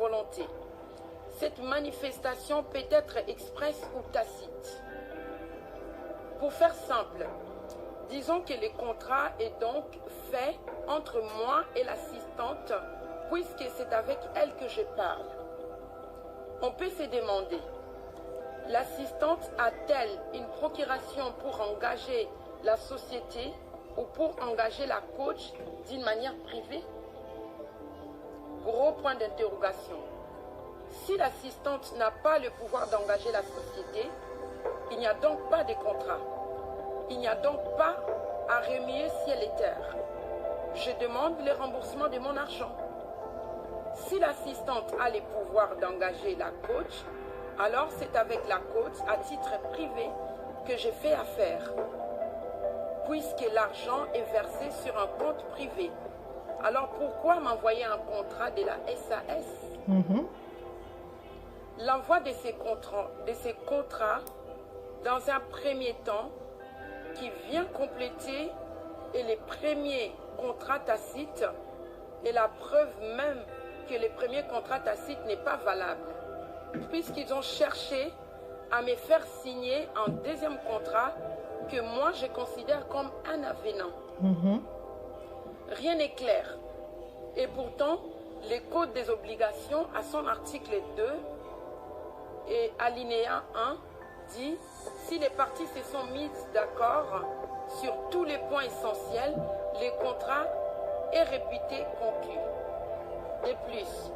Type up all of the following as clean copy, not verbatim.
volonté. Cette manifestation peut être expresse ou tacite. Pour faire simple, disons que le contrat est donc fait entre moi et l'assistante, puisque c'est avec elle que je parle. On peut se demander, l'assistante a-t-elle une procuration pour engager la société ou pour engager la coach d'une manière privée? Gros point d'interrogation. Si l'assistante n'a pas le pouvoir d'engager la société, il n'y a donc pas de contrat. Il n'y a donc pas à remuer ciel et terre. Je demande le remboursement de mon argent. Si l'assistante a le pouvoir d'engager la coach, alors c'est avec la coach à titre privé que je fais affaire. Puisque l'argent est versé sur un compte privé, alors pourquoi m'envoyer un contrat de la SAS? L'envoi de ces contrats, dans un premier temps, qui vient compléter et les premiers contrats tacites est la preuve même que le premier contrat tacite n'est pas valable, puisqu'ils ont cherché à me faire signer un deuxième contrat que moi je considère comme un avenant. Rien n'est clair. Et pourtant, le Code des obligations, à son article 2 et alinéa 1, dit « Si les parties se sont mises d'accord sur tous les points essentiels, le contrat est réputé conclu. » De plus,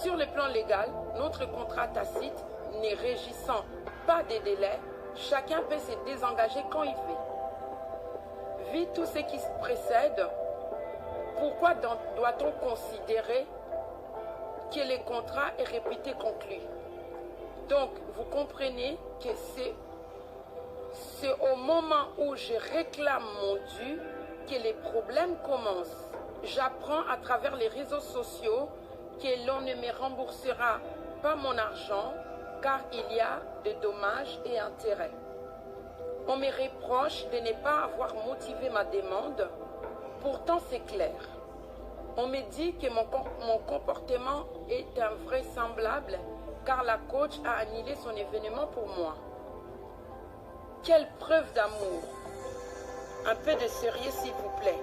sur le plan légal, notre contrat tacite ne régissant pas des délais, chacun peut se désengager quand il veut. Vu tout ce qui précède, pourquoi doit-on considérer que le contrat est réputé conclu? Donc, vous comprenez que c'est au moment où je réclame mon dû que les problèmes commencent. J'apprends à travers les réseaux sociaux que l'on ne me remboursera pas mon argent car il y a des dommages et intérêts. On me reproche de ne pas avoir motivé ma demande, pourtant c'est clair. On me dit que mon comportement est invraisemblable car la coach a annulé son événement pour moi. Quelle preuve d'amour! Un peu de sérieux s'il vous plaît.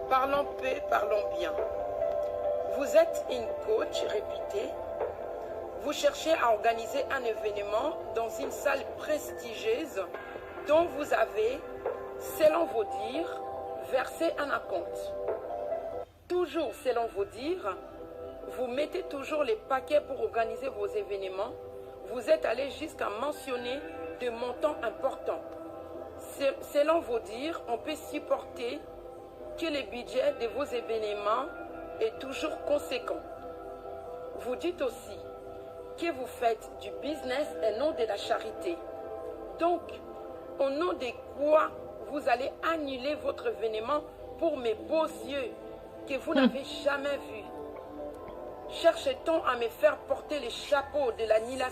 Parlons peu, parlons bien. Vous êtes une coach réputée. Vous cherchez à organiser un événement dans une salle prestigieuse dont vous avez, selon vos dires, versé un acompte. Toujours selon vos dires, vous mettez toujours les paquets pour organiser vos événements. Vous êtes allé jusqu'à mentionner de montants importants. Selon vos dires, on peut supporter que le budget de vos événements est toujours conséquent. Vous dites aussi que vous faites du business et non de la charité. Donc, au nom de quoi vous allez annuler votre événement pour mes beaux yeux que vous n'avez jamais vus? Cherche-t-on à me faire porter le chapeau de l'annulation?